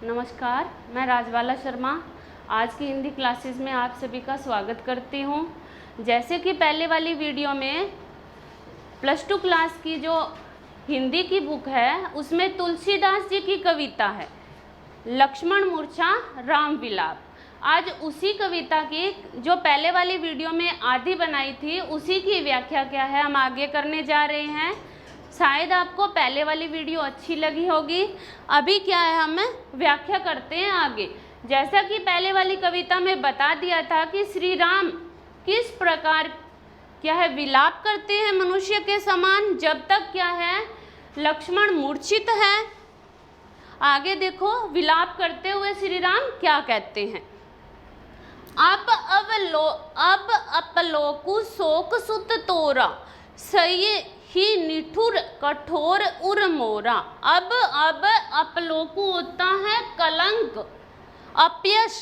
नमस्कार, मैं राजबाला शर्मा आज की हिंदी क्लासेस में आप सभी का स्वागत करती हूँ। जैसे कि पहले वाली वीडियो में +2 क्लास की जो हिंदी की बुक है उसमें तुलसीदास जी की कविता है लक्ष्मण मूर्छा राम विलाप। आज उसी कविता की जो पहले वाली वीडियो में आधी बनाई थी उसी की व्याख्या क्या है हम आगे करने जा रहे हैं। शायद आपको पहले वाली वीडियो अच्छी लगी होगी। अभी क्या है हम व्याख्या करते हैं आगे। जैसा कि पहले वाली कविता में बता दिया था कि श्री राम किस प्रकार क्या है विलाप करते हैं मनुष्य के समान, जब तक क्या है लक्ष्मण मूर्छित है। आगे देखो विलाप करते हुए श्री राम क्या कहते हैं। अब अपलोकु शोक सुत तोरा सही ही निठुर कठोर उर मोरा। अब अपलोकु होता है कलंक, अपयश,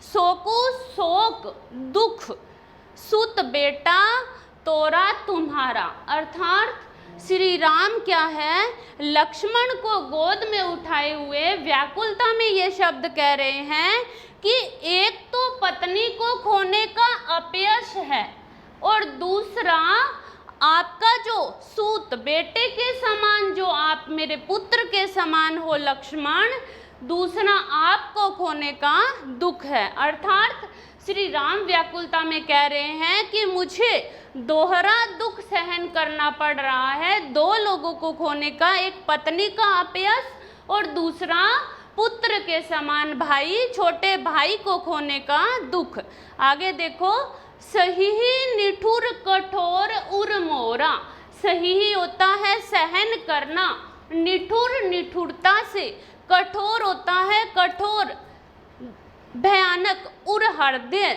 शोकु शोक दुख, सुत बेटा तोरा तुम्हारा। अर्थात श्री राम क्या है लक्ष्मण को गोद में उठाए हुए व्याकुलता में ये शब्द कह रहे हैं कि एक तो पत्नी को खोने का अपयश है और दूसरा आपका जो सूत बेटे के समान, जो आप मेरे पुत्र के समान हो लक्ष्मण, दूसरा आपको खोने का दुख है। अर्थात श्री राम व्याकुलता में कह रहे हैं कि मुझे दोहरा दुख सहन करना पड़ रहा है, दो लोगों को खोने का, एक पत्नी का अपयश और दूसरा पुत्र के समान भाई, छोटे भाई को खोने का दुख। आगे देखो, सही निठुर कठोर उर मोरा। सही होता है सहन करना, निठुर निठुरता से, कठोर होता है कठोर भयानक, उर हृदय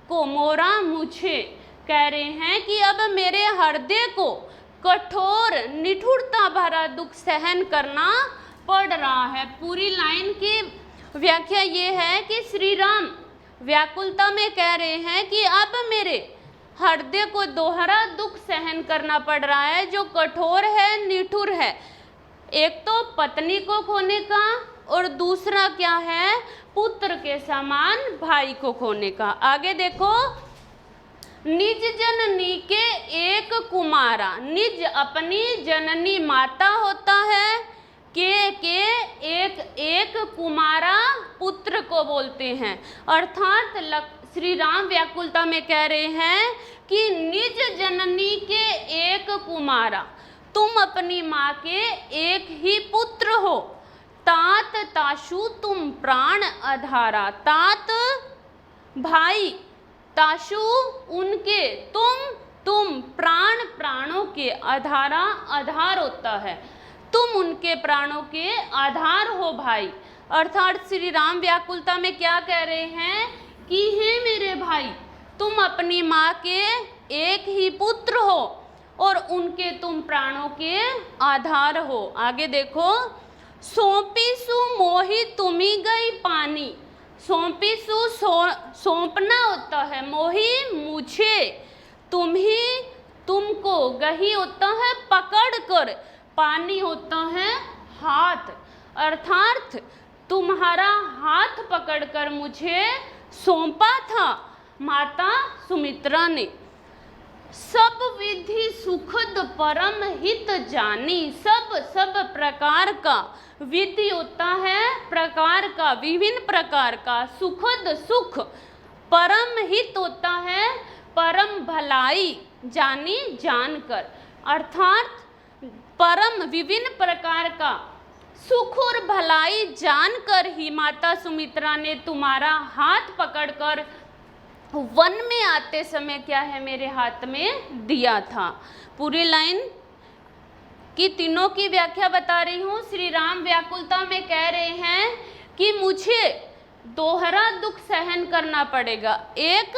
को, मोरा मुझे। कह रहे हैं कि अब मेरे हृदय को कठोर निठुरता भरा दुख सहन करना पड़ रहा है। पूरी लाइन की व्याख्या ये है कि श्री राम व्याकुलता में कह रहे हैं कि अब मेरे हृदय को दोहरा दुख सहन करना पड़ रहा है जो कठोर है, निठुर है। एक तो पत्नी को खोने का और दूसरा क्या है पुत्र के समान भाई को खोने का। आगे देखो, निज जननी के एक कुमारा। निज अपनी जननी माता होता है, के एक कुमारा पुत्र को बोलते हैं। अर्थात श्री राम व्याकुलता में कह रहे हैं कि निज जननी के एक कुमारा, तुम अपनी माँ के एक ही पुत्र हो। तात ताशु तुम प्राण आधारा। तात भाई, ताशु उनके, तुम प्राण प्राणों के, आधारा आधार होता है, तुम उनके प्राणों के आधार हो भाई। अर्थात श्री राम व्याकुलता में क्या कह रहे हैं कि हे मेरे भाई, तुम अपनी माँ के एक ही पुत्र हो और उनके तुम प्राणों के आधार हो। आगे देखो, सौंपी सु मोहि तुम्ही गई पानी। सौंपी सु सौंपना होता है, मोहि मुझे, तुम्ही तुमको, गही होता है पकड़ कर, पानी होता है हाथ। अर्थात तुम्हारा हाथ पकड़कर मुझे सौंपा था माता सुमित्रा ने। सब विधि सुखद परम हित जानी। सब प्रकार का, विधि होता है प्रकार का, विभिन्न प्रकार का, सुखद सुख, परम हित होता है परम भलाई, जानी जानकर। अर्थात परम विभिन्न प्रकार का सुख और भलाई जानकर ही माता सुमित्रा ने तुम्हारा हाथ पकड़कर वन में आते समय क्या है मेरे हाथ में दिया था। पूरी लाइन की तीनों की व्याख्या बता रही हूँ। श्री राम व्याकुलता में कह रहे हैं कि मुझे दोहरा दुख सहन करना पड़ेगा, एक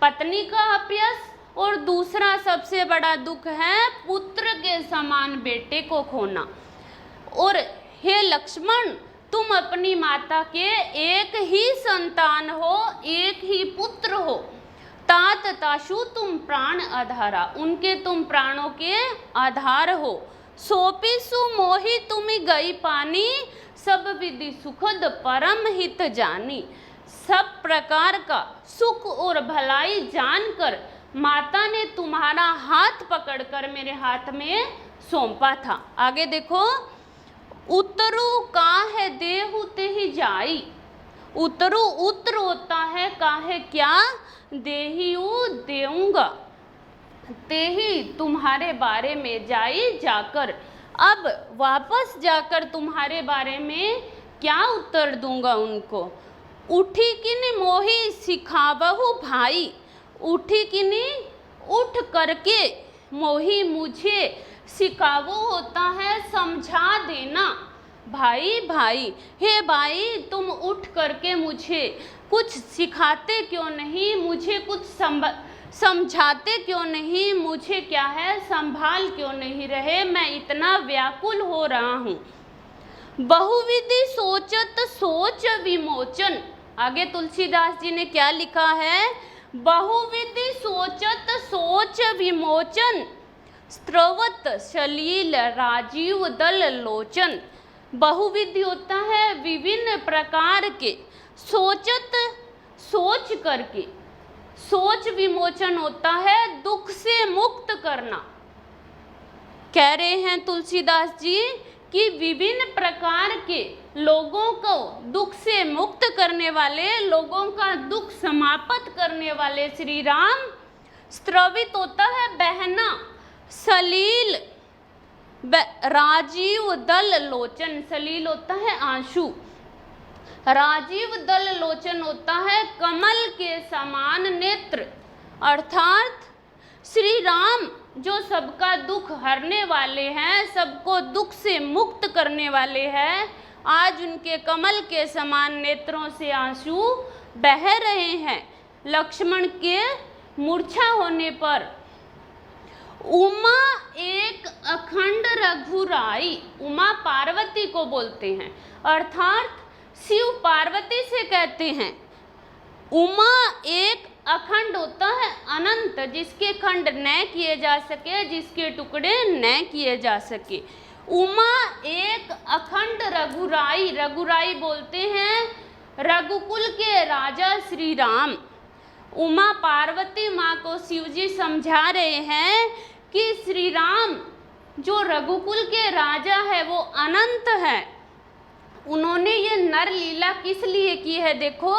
पत्नी का अपयश और दूसरा सबसे बड़ा दुख है पुत्र के समान बेटे को खोना। और हे लक्ष्मण, तुम अपनी माता के एक ही संतान हो, एक ही पुत्र हो। तात ताशु तुम प्राण आधारा, उनके तुम प्राणों के आधार हो। सोपी सु मोहि तुम गई पानी, सब विधि सुखद परम हित जानी। सब प्रकार का सुख और भलाई जानकर माता ने तुम्हारा हाथ पकड़कर मेरे हाथ में सौंपा था। आगे देखो, उतरू काहे देहु तेहि जाई। उतरू उतर होता है काहे क्या, देहियु देऊंगा तेहि तुम्हारे बारे में जाई जाकर। अब वापस जाकर तुम्हारे बारे में क्या उत्तर दूंगा उनको। उठी किनी मोही सिखावहु भाई। उठी किनी उठ करके, मोही मुझे, सिखावो होता है समझा देना। भाई भाई, हे भाई तुम उठ करके मुझे कुछ सिखाते क्यों नहीं, मुझे कुछ समझाते क्यों नहीं, मुझे क्या है संभाल क्यों नहीं रहे, मैं इतना व्याकुल हो रहा हूँ। बहुविधि सोचत सोच विमोचन। आगे तुलसीदास जी ने क्या लिखा है, बहुविधि सोचत सोच विमोचन, स्त्रवत सलील राजीव दल लोचन। बहुविधि होता है विभिन्न प्रकार के, सोचत सोच करके, सोच विमोचन होता है दुख से मुक्त करना। कह रहे हैं तुलसीदास जी कि विभिन्न प्रकार के लोगों को दुख से मुक्त करने वाले, लोगों का दुख समाप्त करने वाले श्री राम। स्त्रवित होता है बहना, सलील राजीव दल लोचन, सलील होता है आंसू, राजीव दल लोचन होता है कमल के समान नेत्र। अर्थात श्री राम जो सबका दुख हरने वाले हैं, सबको दुख से मुक्त करने वाले हैं, आज उनके कमल के समान नेत्रों से आंसू बह रहे हैं। लक्ष्मण के मूर्छा होने पर उमा एक अखंड रघुराई, उमा पार्वती को बोलते हैं, अर्थात शिव पार्वती से कहते हैं। उमा एक अखंड होता है अनंत, जिसके खंड न किए जा सके, जिसके टुकड़े न किए जा सके। उमा एक अखंड रघुराई, रघुराई बोलते हैं रघुकुल के राजा श्री राम। उमा पार्वती माँ को शिवजी समझा रहे हैं कि श्री राम जो रघुकुल के राजा है वो अनंत है। उन्होंने ये नर लीला किस लिए की है, देखो,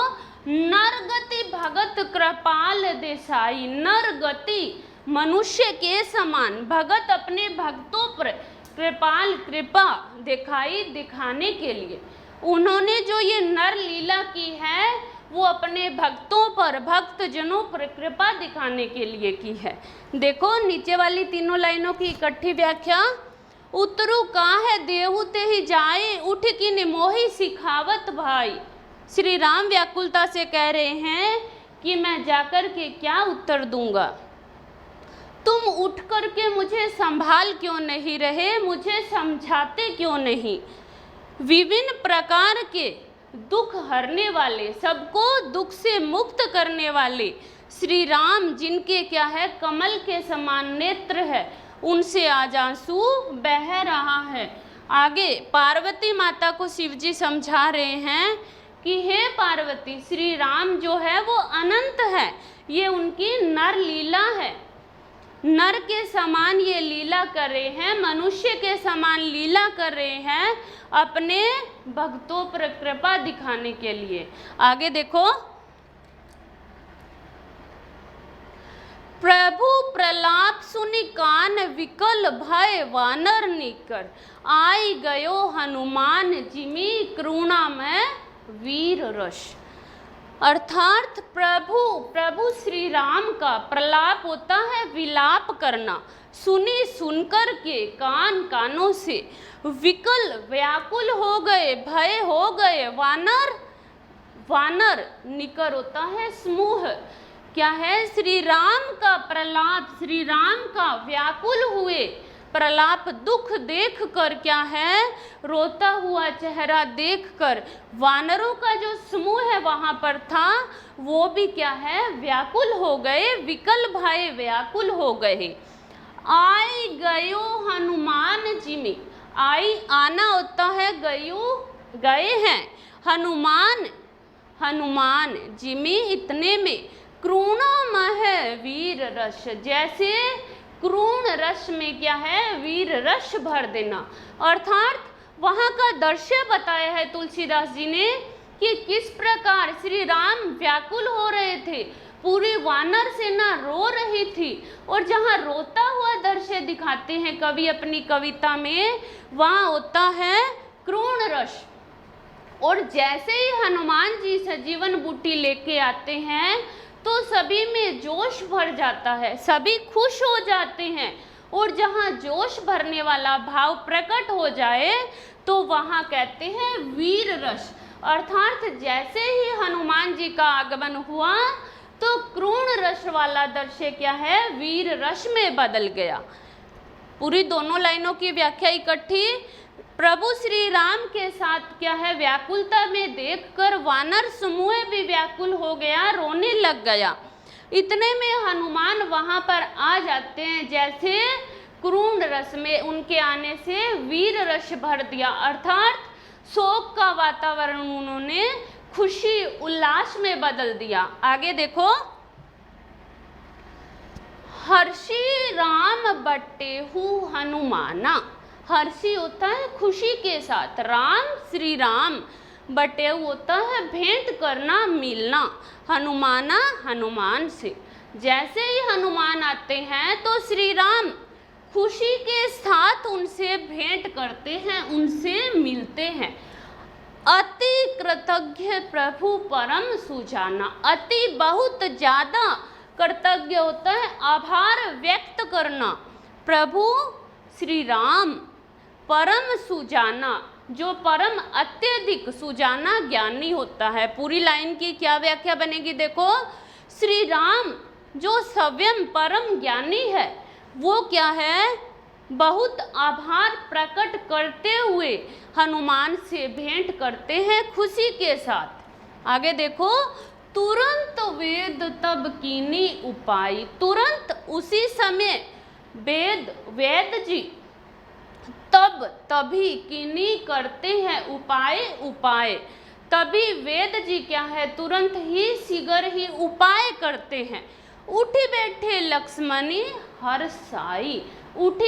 नर गति भगत कृपाल देसाई। नर गति मनुष्य के समान, भगत अपने भक्तों पर कृपाल कृपा दिखाने के लिए उन्होंने जो ये नर लीला की है वो अपने भक्तों पर, भक्त जनों पर कृपा दिखाने के लिए की है। देखो नीचे वाली तीनों लाइनों की इकट्ठी व्याख्या। उतरू काहे देहु तेहि जाए, उठ किनि मोहि सिखावत भाई। श्री राम व्याकुलता से कह रहे हैं कि मैं जाकर के क्या उत्तर दूंगा, तुम उठ करके मुझे संभाल क्यों नहीं रहे, मुझे समझाते क्यों नहीं। विभिन्न प्रकार के दुख हरने वाले, सबको दुख से मुक्त करने वाले श्री राम, जिनके क्या है कमल के समान नेत्र है, उनसे आज आंसू बह रहा है। आगे पार्वती माता को शिवजी समझा रहे हैं कि हे पार्वती, श्री राम जो है वो अनंत है, ये उनकी नर लीला है, नर के समान ये लीला कर रहे हैं, मनुष्य के समान लीला कर रहे हैं अपने भक्तों पर कृपा दिखाने के लिए। आगे देखो, प्रभु प्रलाप सुनि कान विकल भय वानर निकर, आई गयो हनुमान जिमी करुणा में वीर रस। अर्थात प्रभु श्री राम का प्रलाप होता है विलाप करना, सुनी सुनकर के, कानों से, विकल व्याकुल हो गए, भय हो गए, वानर निकर होता है समूह। क्या है, श्री राम का प्रलाप, श्री राम का व्याकुल हुए प्रलाप दुख देख कर, क्या है रोता हुआ चेहरा देखकर वानरों का जो समूह है वहां पर था, वो भी क्या है व्याकुल हो गए, विकल भय व्याकुल हो गए। आई गयो हनुमान जी में, आई आना होता है, गए हैं। हनुमान जिमी इतने में क्रूणमह वीर रस, जैसे क्रूण रस में क्या है, वीर रस भर देना। अर्थात वहाँ का दृश्य बताया है तुलसीदास जी ने कि किस प्रकार श्री राम व्याकुल हो रहे थे, पूरी वानर सेना रो रही थी, और जहाँ रोता हुआ दृश्य दिखाते हैं कवि अपनी कविता में, वहाँ होता है क्रूण रस। और जैसे ही हनुमान जी सजीवन बूटी लेके आते हैं तो सभी में जोश भर जाता है, सभी खुश हो जाते हैं। और जहाँ जोश भरने वाला भाव प्रकट हो जाए तो वहाँ कहते हैं वीर रस। अर्थात जैसे ही हनुमान जी का आगमन हुआ तो क्रूण रस वाला दृश्य क्या है, वीर रस में बदल गया। पूरी दोनों लाइनों की व्याख्या इकट्ठी। प्रभु श्री राम के साथ क्या है, व्याकुलता में देखकर वानर समूह भी व्याकुल हो गया, रोने लग गया। इतने में हनुमान वहां पर आ जाते हैं, जैसे क्रूण रस में उनके आने से वीर रस भर दिया। अर्थात शोक का वातावरण उन्होंने खुशी उल्लास में बदल दिया। आगे देखो, हर्षी राम बटेहु हनुमाना। हर्षी होता है खुशी के साथ, राम श्री राम, बटेहु होता है भेंट करना, मिलना, हनुमाना हनुमान से। जैसे ही हनुमान आते हैं तो श्री राम खुशी के साथ उनसे भेंट करते हैं, उनसे मिलते हैं। अति कृतज्ञ प्रभु परम सुजाना। अति बहुत ज़्यादा कृतज्ञ होता है आभार व्यक्त करना, प्रभु श्री राम। परम सुजाना, जो परम अत्यधिक, सुजाना ज्ञानी होता है। पूरी लाइन की क्या व्याख्या बनेगी देखो, श्री राम जो स्वयं परम ज्ञानी है वो क्या है, बहुत आभार प्रकट करते हुए हनुमान से भेंट करते हैं खुशी के साथ। आगे देखो, तुरंत वेद तब कीनी उपाय। तुरंत उसी समय वेद जी तभी कीनी करते हैं उपाय। तभी वेद जी क्या है, तुरंत ही शीघ्र ही उपाय करते हैं। उठी बैठे लक्ष्मणी हर्षाई। उठ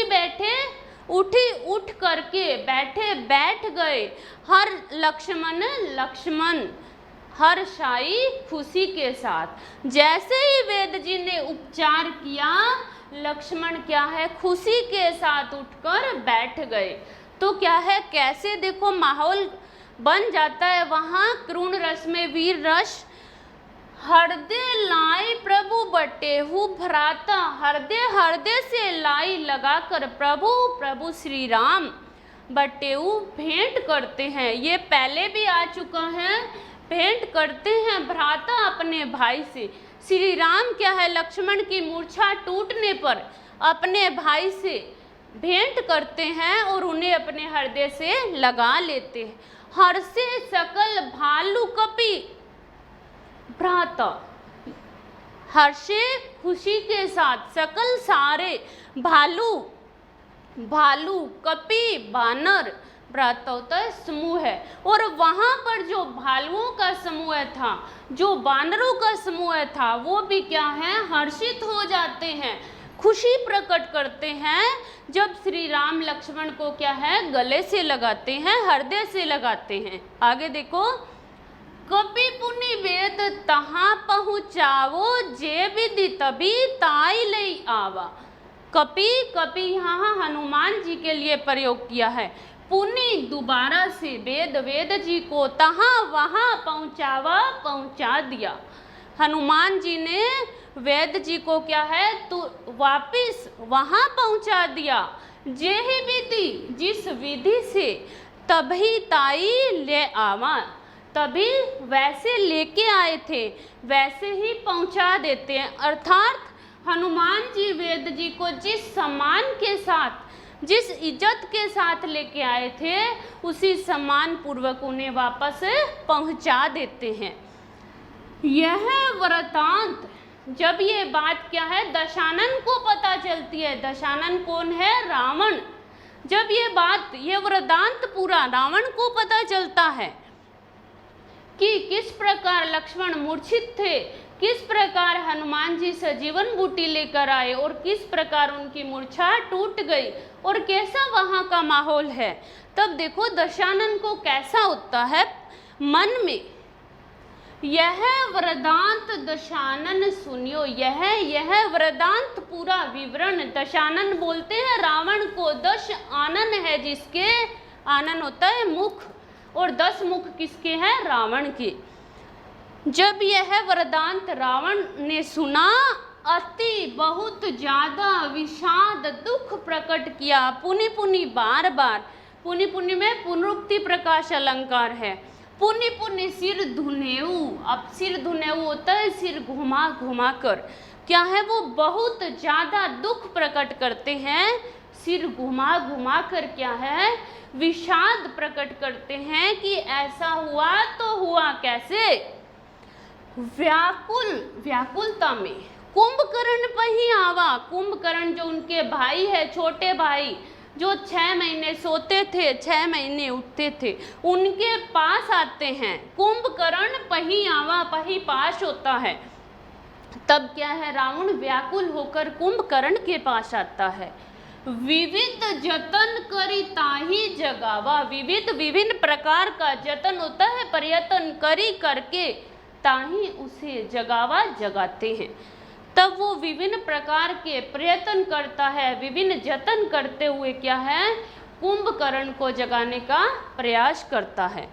करके बैठ गए हर लक्ष्मण हर्षाई खुशी के साथ। जैसे ही वेद जी ने उपचार किया, लक्ष्मण क्या है, खुशी के साथ उठकर बैठ गए। तो क्या है, कैसे देखो माहौल बन जाता है वहाँ क्रूण रस में वीर रस। हृदय लाई प्रभु बटेहु भ्राता। हृदय से लाई लगाकर प्रभु श्री राम बटेहु भेंट करते हैं। ये पहले भी आ चुका है, भेंट करते हैं भ्राता अपने भाई से। श्री राम क्या है, लक्ष्मण की मूर्छा टूटने पर अपने भाई से भेंट करते हैं और उन्हें अपने हृदय से लगा लेते हैं। हर्षे सकल भालू कपि भ्राता। हर्षे खुशी के साथ, सकल सारे भालू कपि बानर, भ्राता होता है समूह है। और वहाँ पर जो भालुओं का समूह था, जो बानरों का समूह था, वो भी क्या है, हर्षित हो जाते हैं, खुशी प्रकट करते हैं जब श्री राम लक्ष्मण को क्या है, गले से लगाते हैं, हृदय से लगाते हैं। आगे देखो, कपि पुनि वेद तहाँ पहुँचावो, जे विधि तभी ताई लई आवा। कपि यहाँ हनुमान जी के लिए प्रयोग किया है। पुनि दोबारा से वेद जी को तहाँ वहाँ पहुँचा दिया। हनुमान जी ने वेद जी को क्या है, तो वापिस वहाँ पहुँचा दिया। जेहि विधि, जिस विधि से तभी ताई ले आवा, तभी वैसे लेके आए थे वैसे ही पहुँचा देते हैं। अर्थात हनुमान जी वेद जी को जिस सम्मान के साथ, जिस इज्जत के साथ लेके आए थे, उसी सम्मान पूर्वक उन्हें वापस पहुंचा देते हैं। यह वृतांत, जब ये बात क्या है, दशानन को पता चलती है। दशानन कौन है, रावण। जब ये वृतांत पूरा रावण को पता चलता है कि किस प्रकार लक्ष्मण मूर्छित थे, किस प्रकार हनुमान जी सजीवन बूटी लेकर आए और किस प्रकार उनकी मूर्छा टूट गई और कैसा वहाँ का माहौल है, तब देखो दशानन को कैसा होता है मन में। यह वृतांत दशानन सुनियो, यह वृतांत पूरा विवरण दशानन बोलते हैं रावण को। 10 आनन है जिसके, आनन होता है मुख, और 10 मुख किसके हैं, रावण के। जब यह वृतांत रावण ने सुना, अति बहुत ज्यादा विषाद दुख प्रकट किया। पुनि पुनि बार बार, पुनि पुनि में पुनरुक्ति प्रकाश अलंकार है। पुनि पुनि सिर धुनेऊ, अब सिर धुनेऊ होता है सिर घुमा घुमा कर, क्या है वो बहुत ज्यादा दुख प्रकट करते हैं, सिर घुमा घुमा कर क्या है विषाद प्रकट करते हैं कि ऐसा हुआ तो हुआ कैसे। व्याकुलता में कुंभकर्ण पही आवा, कुंभकर्ण जो उनके भाई है, छोटे भाई जो 6 महीने सोते थे 6 महीने उठते थे, उनके पास आते हैं। कुंभकर्ण पही आवा, पही पास होता है। तब क्या है, रावण व्याकुल होकर कुंभकर्ण के पास आता है। विविध जतन करी ताही जगावा, विभिन्न प्रकार का जतन होता है, प्रयत्न करी करके ताही उसे जगावा, जगाते हैं। तब वो विभिन्न प्रकार के प्रयत्न करता है, विभिन्न जतन करते हुए क्या है कुंभकर्ण को जगाने का प्रयास करता है।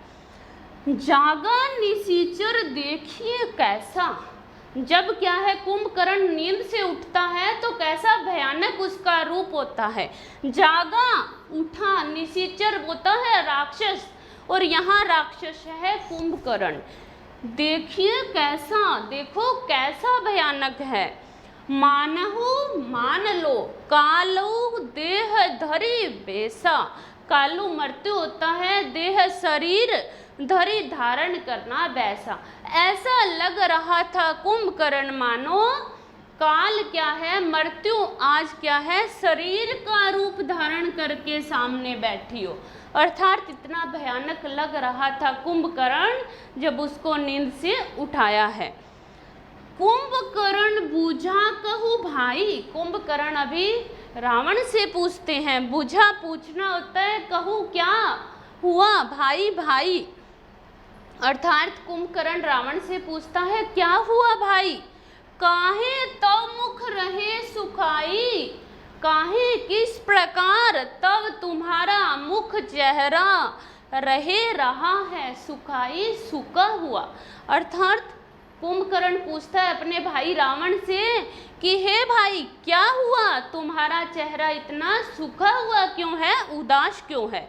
जागा निशिचर देखिए कैसा, जब क्या है कुंभकर्ण नींद से उठता है तो कैसा भयानक उसका रूप होता है। जागा उठा, निशिचर होता है राक्षस, और यहाँ राक्षस है कुंभकर्ण। देखिए कैसा, देखो कैसा भयानक है। मानहु मान लो, कालु देह धरी बेसा, कालु मृत्यु होता है, देह शरीर धरी धारण करना वैसा। ऐसा लग रहा था कुंभकर्ण मानो काल क्या है मृत्यु आज क्या है शरीर का रूप धारण करके सामने बैठी हो, अर्थात इतना भयानक लग रहा था कुंभकर्ण जब उसको नींद से उठाया है। कुंभकर्ण बूझा कहू भाई, कुंभकर्ण अभी रावण से पूछते हैं, बूझा पूछना होता है, कहू क्या हुआ भाई भाई, अर्थात कुंभकर्ण रावण से पूछता है क्या हुआ भाई। काहे तव मुख रहे सुखाई, काहे किस प्रकार तब तुम्हारा मुख चेहरा रहे रहा है सुखाई, सूखा हुआ। अर्थात कुंभकर्ण पूछता है अपने भाई रावण से कि हे भाई क्या हुआ, तुम्हारा चेहरा इतना सूखा हुआ क्यों है, उदास क्यों है।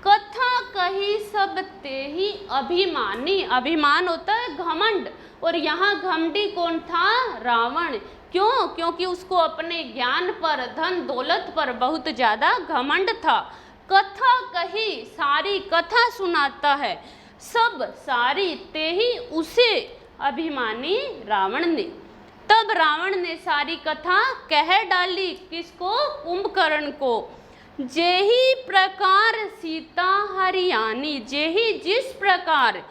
कथा कही सब ते ही अभिमानी, अभिमान होता है घमंड, और यहाँ घमंडी कौन था, रावण। क्यों, क्योंकि उसको अपने ज्ञान पर धन दौलत पर बहुत ज़्यादा घमंड था। कथा कही, सारी कथा सुनाता है, सब सारी ते ही उसे अभिमानी रावण ने। तब रावण ने सारी कथा कह डाली, किसको, कुंभकर्ण को। जेही प्रकार सीता हरियाणी, जेही जिस प्रकार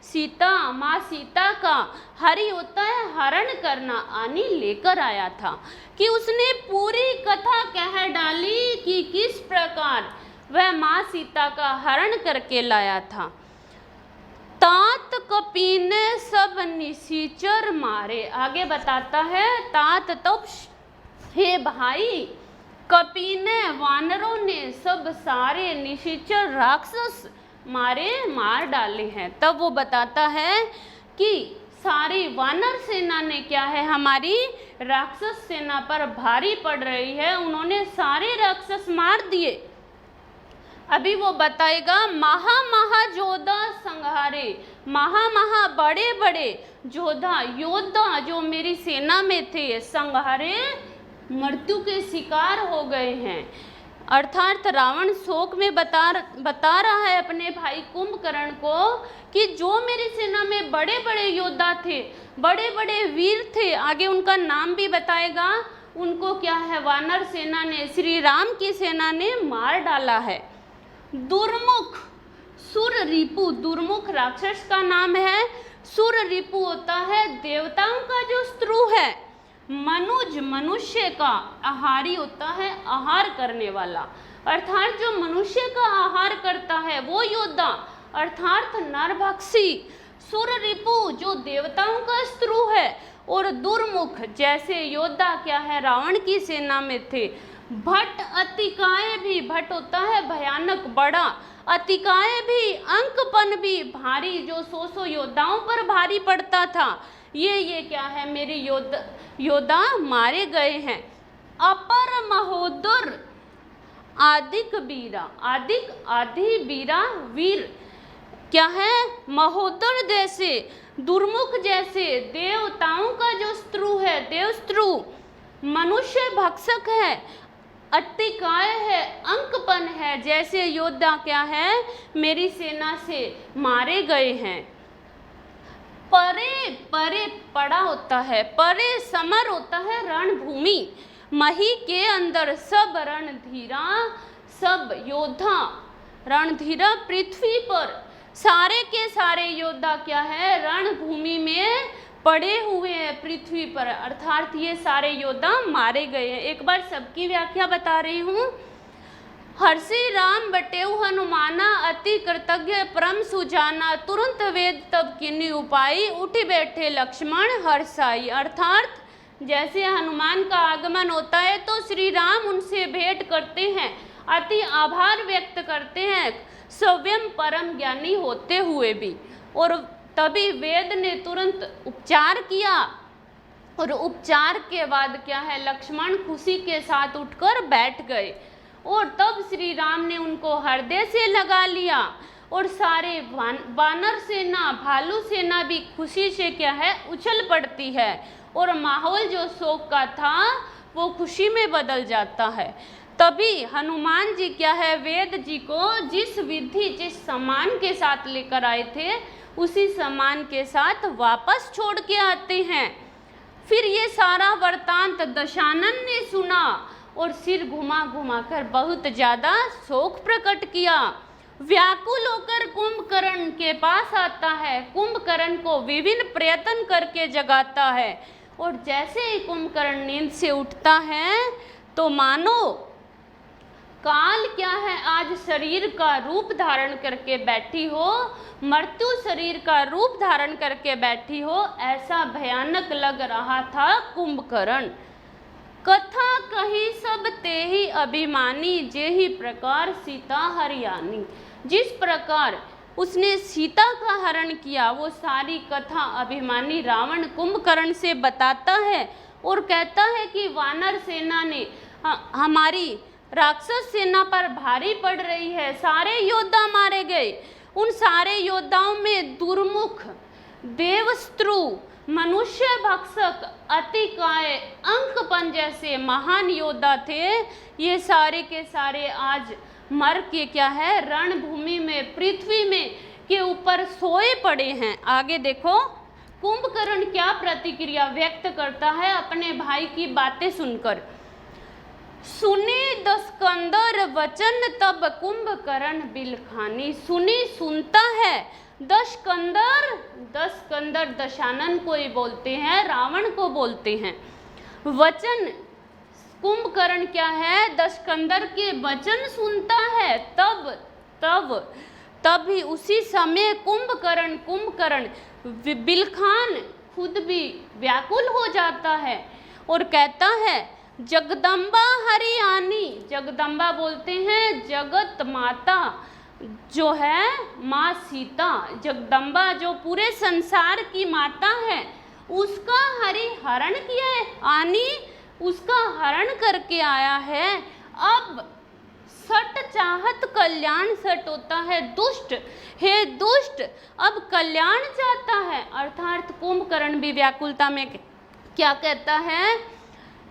सीता माँ सीता का हरि होता है हरण करना, आनी लेकर आया था, कि उसने पूरी कथा कह डाली कि किस प्रकार वह माँ सीता का हरण करके लाया था। तात कपीने सब निशिचर मारे, आगे बताता है तात तब हे भाई कपीने वानरों ने सब सारे निशिचर राक्षस मार डाले हैं। तब वो बताता है कि सारी वानर सेना ने क्या है हमारी राक्षस सेना पर भारी पड़ रही है, उन्होंने सारे राक्षस मार दिए। अभी वो बताएगा महा जोधा संहारे, महा बड़े बड़े जोधा योद्धा जो मेरी सेना में थे संहारे मृत्यु के शिकार हो गए हैं। अर्थात रावण शोक में बता रहा है अपने भाई कुंभकर्ण को कि जो मेरी सेना में बड़े बड़े योद्धा थे, बड़े बड़े वीर थे, आगे उनका नाम भी बताएगा, उनको क्या है वानर सेना ने, श्री राम की सेना ने मार डाला है। दुर्मुख, सुर रिपु, दुर्मुख राक्षस का नाम है। सुर रिपु होता है देवताओं का जो शत्रु है। मनुज, मनुष्य का। आहारी होता है आहार करने वाला, अर्थात जो मनुष्य का आहार करता है वो योद्धा, अर्थात नरभक्षी। सुर रिपु जो देवताओं का शत्रु है, और दुर्मुख जैसे योद्धा क्या है रावण की सेना में थे। भट अतिकाय भी, भट होता है भयानक बड़ा, अतिकाय भी, अंकपन भी भारी, जो 100 योद्धाओं पर भारी पड़ता था, ये क्या है मेरे योद्धा मारे गए हैं। अपर महोदर आदिक वीरा, आदिक आदि वीरा वीर क्या है महोदर जैसे, दुर्मुख जैसे, देवताओं का जो शत्रु है, देवशत्रु, मनुष्य भक्षक है, अतिकाय है, अंकपन है, जैसे योद्धा क्या है मेरी सेना से मारे गए हैं। परे, परे पड़ा होता है, परे समर होता है रणभूमि, मही के अंदर सब रणधीरा, सब योद्धा, रणधीरा पृथ्वी पर सारे के सारे योद्धा क्या है रणभूमि में पड़े हुए हैं पृथ्वी पर, अर्थात ये सारे योद्धा मारे गए हैं। एक बार सबकी व्याख्या बता रही हूँ। हर्षि राम बटेऊ हनुमाना, अति कृतज्ञ परम सुजाना, तुरंत वेद तब किन्नी उपाई, उठी बैठे लक्ष्मण हर्षाई। अर्थात जैसे हनुमान का आगमन होता है तो श्री राम उनसे भेंट करते हैं, अति आभार व्यक्त करते हैं, स्वयं परम ज्ञानी होते हुए भी, और तभी वेद ने तुरंत उपचार किया, और उपचार के बाद क्या है लक्ष्मण खुशी के साथ उठकर बैठ गए, और तब श्री राम ने उनको हृदय से लगा लिया, और सारे वानर सेना, भालू सेना भी खुशी से क्या है उछल पड़ती है, और माहौल जो शोक का था वो खुशी में बदल जाता है। तभी हनुमान जी क्या है वेद जी को जिस विधि, जिस सम्मान के साथ लेकर आए थे, उसी सम्मान के साथ वापस छोड़ के आते हैं। फिर ये सारा वृतांत दशानन ने सुना और सिर घुमा घुमा कर बहुत ज़्यादा शोक प्रकट किया। व्याकुल होकर कुंभकर्ण के पास आता है, कुंभकर्ण को विभिन्न प्रयत्न करके जगाता है, और जैसे ही कुंभकर्ण नींद से उठता है तो मानो काल क्या है आज शरीर का रूप धारण करके बैठी हो, मृत्यु शरीर का रूप धारण करके बैठी हो, ऐसा भयानक लग रहा था कुंभकर्ण। कथा कही सब तेहि अभिमानी, जेहि प्रकार सीता हरियाणी। जिस प्रकार उसने सीता का हरण किया वो सारी कथा अभिमानी रावण कुंभकर्ण से बताता है, और कहता है कि वानर सेना ने हमारी राक्षस सेना पर भारी पड़ रही है, सारे योद्धा मारे गए। उन सारे योद्धाओं में दुर्मुख, देवशत्रु, मनुष्य भक्षक, अतिकाय, अंकपन जैसे महान योद्धा थे, ये सारे के सारे आज मर के क्या है रणभूमि में, पृथ्वी में के ऊपर सोए पड़े हैं। आगे देखो कुंभकर्ण क्या प्रतिक्रिया व्यक्त करता है अपने भाई की बातें सुनकर। सुनी दस्कंदर वचन तब कुंभकर्ण बिलखानी। सुनी सुनता है दशकंदर, दशकंदर दशानन को ही बोलते हैं, रावण को बोलते हैं। वचन कुंभकर्ण क्या है दशकंदर के वचन सुनता है, तब ही उसी समय कुंभकर्ण बिलखान खुद भी व्याकुल हो जाता है और कहता है जगदम्बा हरियाणी। जगदम्बा बोलते हैं जगत माता जो है माँ सीता, जगदम्बा जो पूरे संसार की माता है, उसका हरण किया है, आनी उसका हरण करके आया है। अब सट चाहत कल्याण सट होता है दुष्ट, हे दुष्ट अब कल्याण चाहता है। अर्थात कुंभकर्ण भी व्याकुलता में क्या कहता है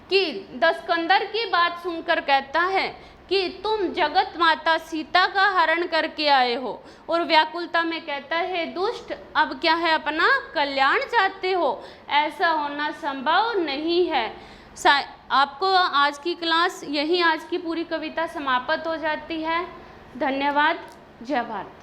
कि दशकंदर की बात सुनकर कहता है कि तुम जगत माता सीता का हरण करके आए हो, और व्याकुलता में कहता है दुष्ट अब क्या है अपना कल्याण चाहते हो, ऐसा होना संभव नहीं है। आपको आज की क्लास यहीं, आज की पूरी कविता समाप्त हो जाती है। धन्यवाद। जय भारत।